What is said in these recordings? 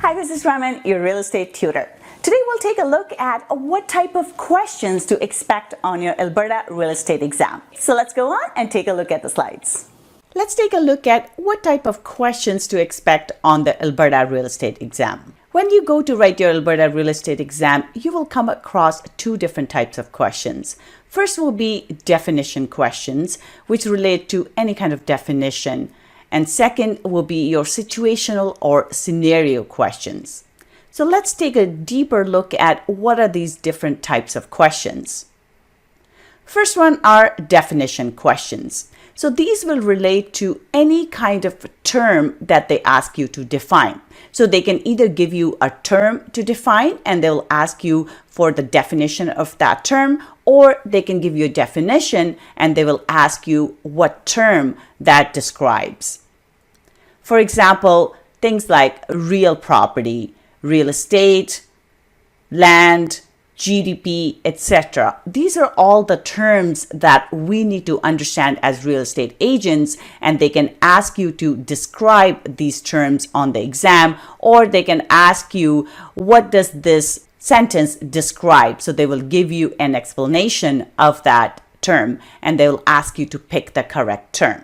Hi, this is Raman, your real estate tutor. Today we'll take a look at what type of questions to expect on your Alberta Real Estate Exam. So let's go on and take a look at the slides. Let's take a look at what type of questions to expect on the Alberta Real Estate Exam. When you go to write your Alberta Real Estate Exam, you will come across two different types of questions. First will be definition questions, which relate to any kind of definition. And second will be your situational or scenario questions. So let's take a deeper look at what are these different types of questions. First one are definition questions. So these will relate to any kind of term that they ask you to define. So they can either give you a term to define and they'll ask you for the definition of that term, or they can give you a definition and they will ask you what term that describes. For example, things like real property, real estate, land, GDP, etc. These are all the terms that we need to understand as real estate agents, and they can ask you to describe these terms on the exam, or they can ask you, what does this sentence describe? So they will give you an explanation of that term, and they will ask you to pick the correct term.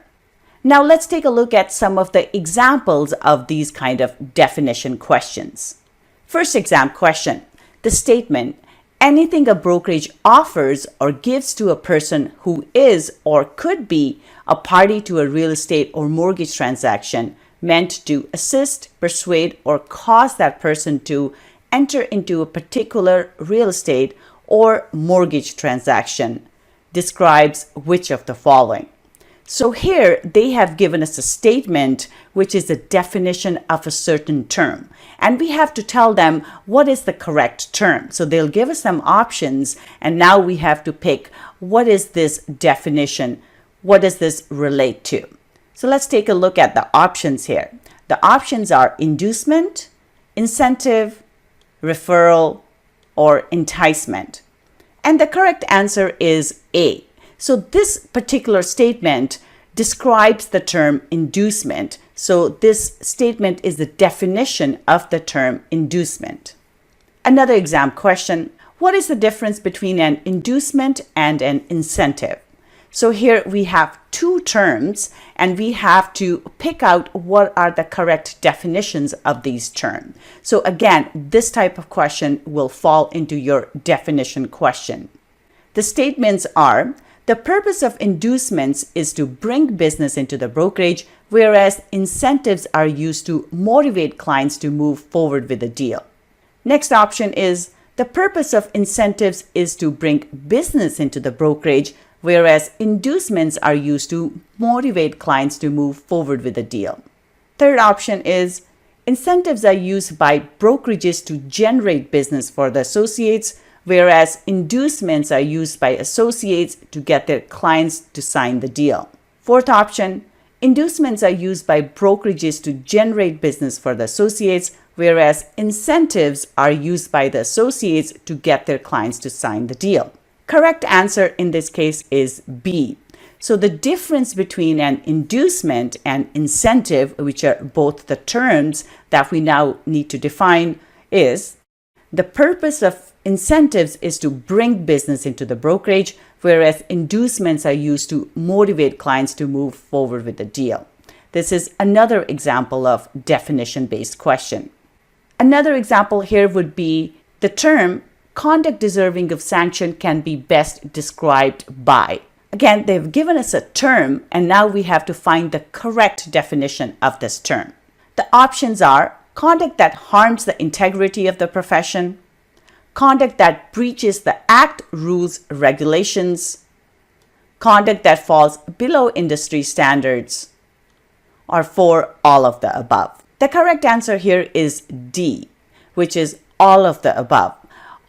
Now let's take a look at some of the examples of these kind of definition questions. First exam question, the statement, anything a brokerage offers or gives to a person who is or could be a party to a real estate or mortgage transaction meant to assist, persuade, or cause that person to enter into a particular real estate or mortgage transaction describes which of the following? So here they have given us a statement, which is a definition of a certain term. And we have to tell them what is the correct term. So they'll give us some options. And now we have to pick, what is this definition? What does this relate to? So let's take a look at the options here. The options are inducement, incentive, referral, or enticement. And the correct answer is A. So this particular statement describes the term inducement. So this statement is the definition of the term inducement. Another exam question, what is the difference between an inducement and an incentive? So here we have two terms and we have to pick out what are the correct definitions of these terms. So again, this type of question will fall into your definition question. The statements are, the purpose of inducements is to bring business into the brokerage, whereas incentives are used to motivate clients to move forward with a deal. Next option is, the purpose of incentives is to bring business into the brokerage, whereas inducements are used to motivate clients to move forward with a deal. Third option is, incentives are used by brokerages to generate business for the associates, whereas inducements are used by associates to get their clients to sign the deal. Fourth option, inducements are used by brokerages to generate business for the associates, whereas incentives are used by the associates to get their clients to sign the deal. Correct answer in this case is B. So the difference between an inducement and incentive, which are both the terms that we now need to define, is the purpose of incentives is to bring business into the brokerage, whereas inducements are used to motivate clients to move forward with the deal. This is another example of definition-based question. Another example here would be the term conduct deserving of sanction can be best described by. Again, they've given us a term and now we have to find the correct definition of this term. The options are conduct that harms the integrity of the profession, conduct that breaches the act, rules, regulations, conduct that falls below industry standards, or for all of the above. The correct answer here is D, which is all of the above.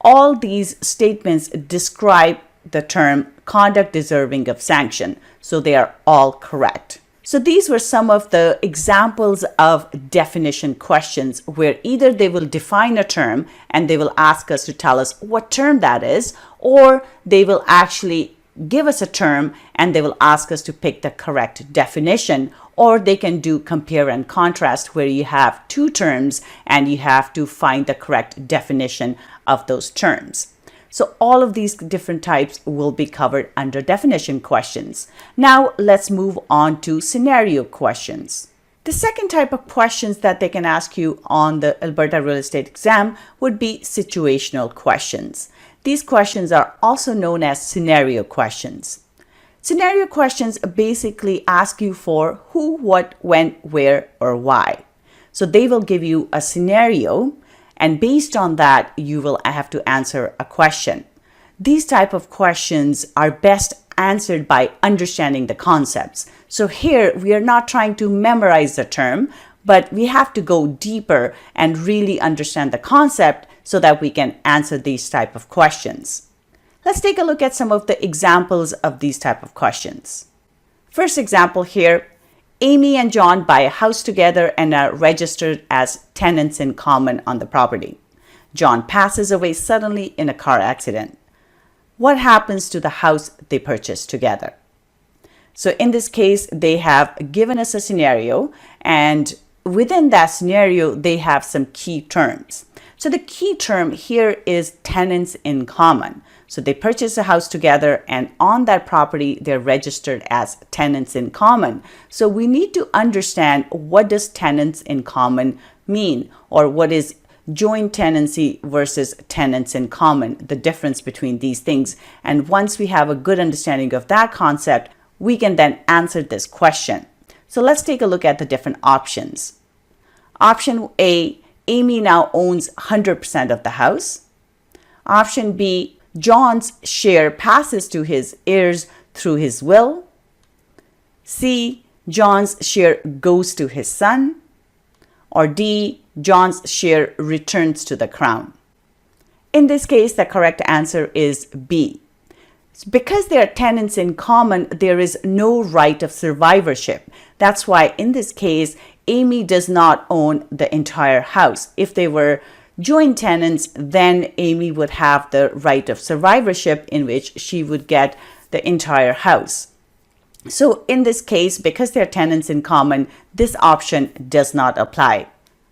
All these statements describe the term conduct deserving of sanction, so they are all correct. So these were some of the examples of definition questions where either they will define a term and they will ask us to tell us what term that is, or they will actually give us a term and they will ask us to pick the correct definition, or they can do compare and contrast where you have two terms and you have to find the correct definition of those terms. So all of these different types will be covered under definition questions. Now let's move on to scenario questions. The second type of questions that they can ask you on the Alberta Real Estate Exam would be situational questions. These questions are also known as scenario questions. Scenario questions basically ask you for who, what, when, where, or why. So they will give you a scenario, and based on that, you will have to answer a question. These type of questions are best answered by understanding the concepts. So here, we are not trying to memorize the term, but we have to go deeper and really understand the concept so that we can answer these type of questions. Let's take a look at some of the examples of these type of questions. First example here, Amy and John buy a house together and are registered as tenants in common on the property. John passes away suddenly in a car accident. What happens to the house they purchased together? So in this case, they have given us a scenario, and within that scenario, they have some key terms. So the key term here is tenants in common. So they purchase a house together, and on that property, they're registered as tenants in common. So we need to understand, what does tenants in common mean, or what is joint tenancy versus tenants in common, the difference between these things. And once we have a good understanding of that concept, we can then answer this question. So let's take a look at the different options. Option A, Amy now owns 100% of the house. Option B, John's share passes to his heirs through his will. C, John's share goes to his son. Or D, John's share returns to the crown. In this case, the correct answer is B. Because they are tenants in common, there is no right of survivorship. That's why in this case, Amy does not own the entire house. If they were joint tenants, then Amy would have the right of survivorship, in which she would get the entire house. So in this case, because they're tenants in common, this option does not apply.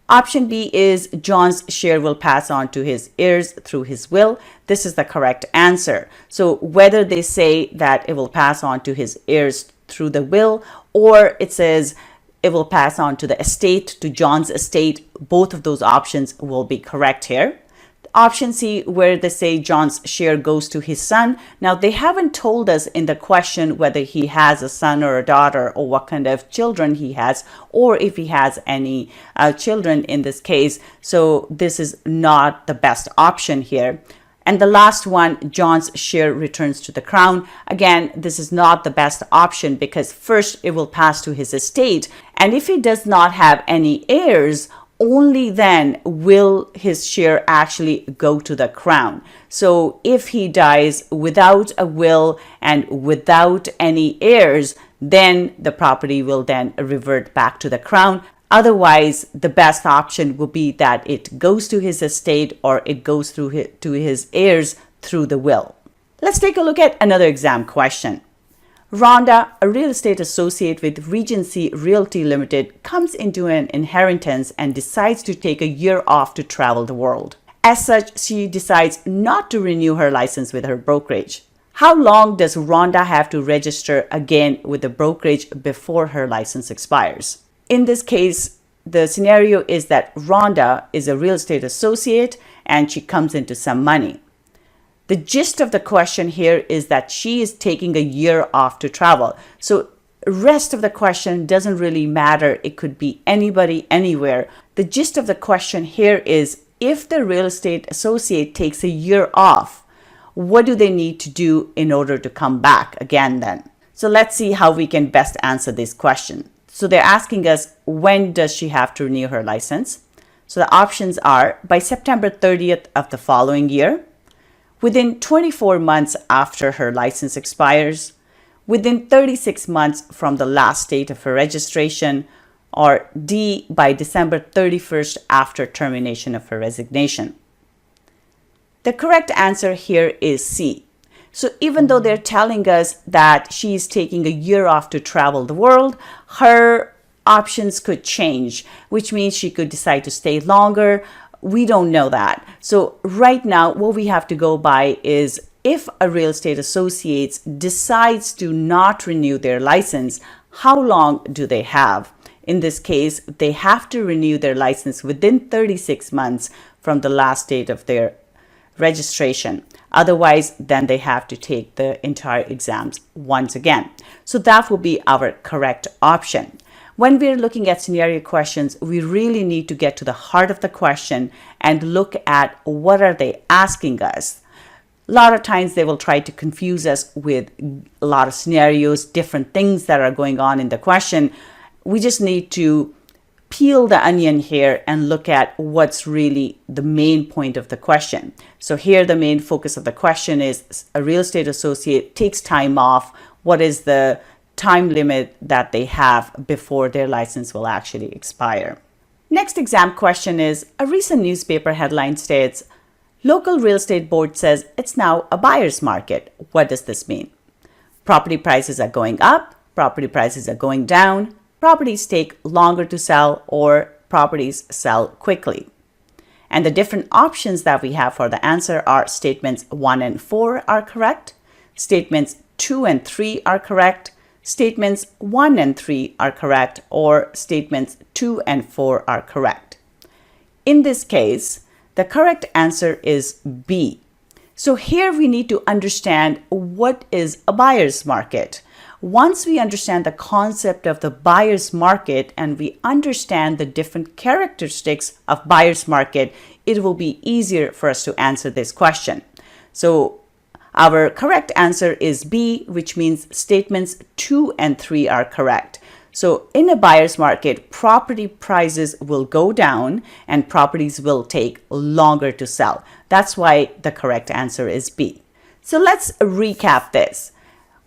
Option B is John's share will pass on to his heirs through his will. This is the correct answer. So whether they say that it will pass on to his heirs through the will, or it says it will pass on to the estate, to John's estate, both of those options will be correct here. Option C, where they say John's share goes to his son. Now, they haven't told us in the question whether he has a son or a daughter, or what kind of children he has, or if he has any children in this case. So this is not the best option here. And the last one, John's share returns to the crown. Again, this is not the best option, because first it will pass to his estate. And if he does not have any heirs, only then will his share actually go to the crown. So if he dies without a will and without any heirs, then the property will then revert back to the crown. Otherwise, the best option will be that it goes to his estate, or it goes through to his heirs through the will. Let's take a look at another exam question. Rhonda, a real estate associate with Regency Realty Limited, comes into an inheritance and decides to take a year off to travel the world. As such, she decides not to renew her license with her brokerage. How long does Rhonda have to register again with the brokerage before her license expires? In this case, the scenario is that Rhonda is a real estate associate and she comes into some money. The gist of the question here is that she is taking a year off to travel. So rest of the question doesn't really matter. It could be anybody, anywhere. The gist of the question here is, if the real estate associate takes a year off, what do they need to do in order to come back again then? So let's see how we can best answer this question. So they're asking us, when does she have to renew her license? So the options are by September 30th of the following year, within 24 months after her license expires, within 36 months from the last date of her registration, or D, by December 31st after termination of her resignation. The correct answer here is C. So even though they're telling us that she's taking a year off to travel the world, her options could change, which means she could decide to stay longer. We don't know that. So right now, what we have to go by is if a real estate associate decides to not renew their license, how long do they have? In this case, they have to renew their license within 36 months from the last date of their registration. Otherwise, then they have to take the entire exams once again. So that will be our correct option. When we're looking at scenario questions, we really need to get to the heart of the question and look at what are they asking us. A lot of times they will try to confuse us with a lot of scenarios, different things that are going on in the question. We just need to peel the onion here and look at what's really the main point of the question. So here the main focus of the question is a real estate associate takes time off. What is the time limit that they have before their license will actually expire? Next exam question is, a recent newspaper headline states, local real estate board says it's now a buyer's market. What does this mean? Property prices are going up, property prices are going down, properties take longer to sell, or properties sell quickly. And the different options that we have for the answer are statements 1 and 4 are correct, statements 2 and 3 are correct, statements 1 and 3 are correct, or statements 2 and 4 are correct. In this case, the correct answer is B. So here we need to understand what is a buyer's market. Once we understand the concept of the buyer's market and we understand the different characteristics of buyer's market, it will be easier for us to answer this question. So our correct answer is B, which means statements 2 and 3 are correct. So in a buyer's market, property prices will go down and properties will take longer to sell. That's why the correct answer is B. So let's recap this.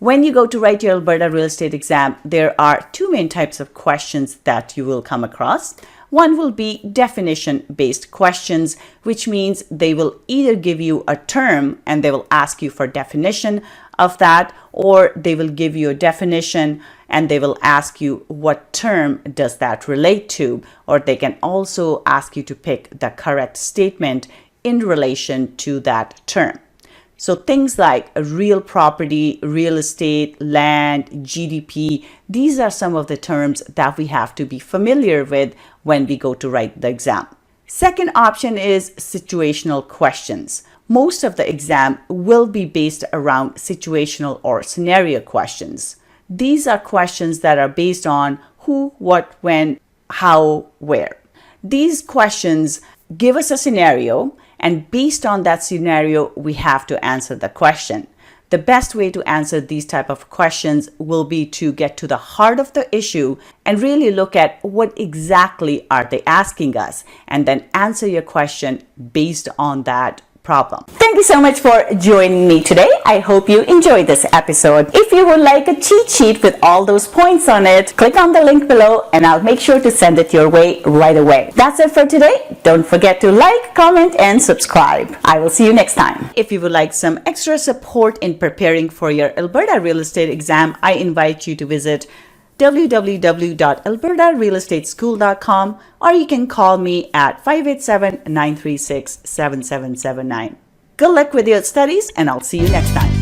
When you go to write your Alberta Real Estate Exam, there are two main types of questions that you will come across. One will be definition-based questions, which means they will either give you a term and they will ask you for definition of that, or they will give you a definition and they will ask you what term does that relate to, or they can also ask you to pick the correct statement in relation to that term. So things like real property, real estate, land, GDP, these are some of the terms that we have to be familiar with when we go to write the exam. Second option is situational questions. Most of the exam will be based around situational or scenario questions. These are questions that are based on who, what, when, how, where. These questions give us a scenario, and based on that scenario, we have to answer the question. The best way to answer these type of questions will be to get to the heart of the issue and really look at what exactly are they asking us, and then answer your question based on that problem. Thank you so much for joining me today. I hope you enjoyed this episode. If you would like a cheat sheet with all those points on it, click on the link below and I'll make sure to send it your way right away. That's it for today. Don't forget to like, comment, and subscribe. I will see you next time. If you would like some extra support in preparing for your Alberta Real Estate Exam, I invite you to visit www.albertarealestateschool.com, or you can call me at 587-936-7779. Good luck with your studies, and I'll see you next time.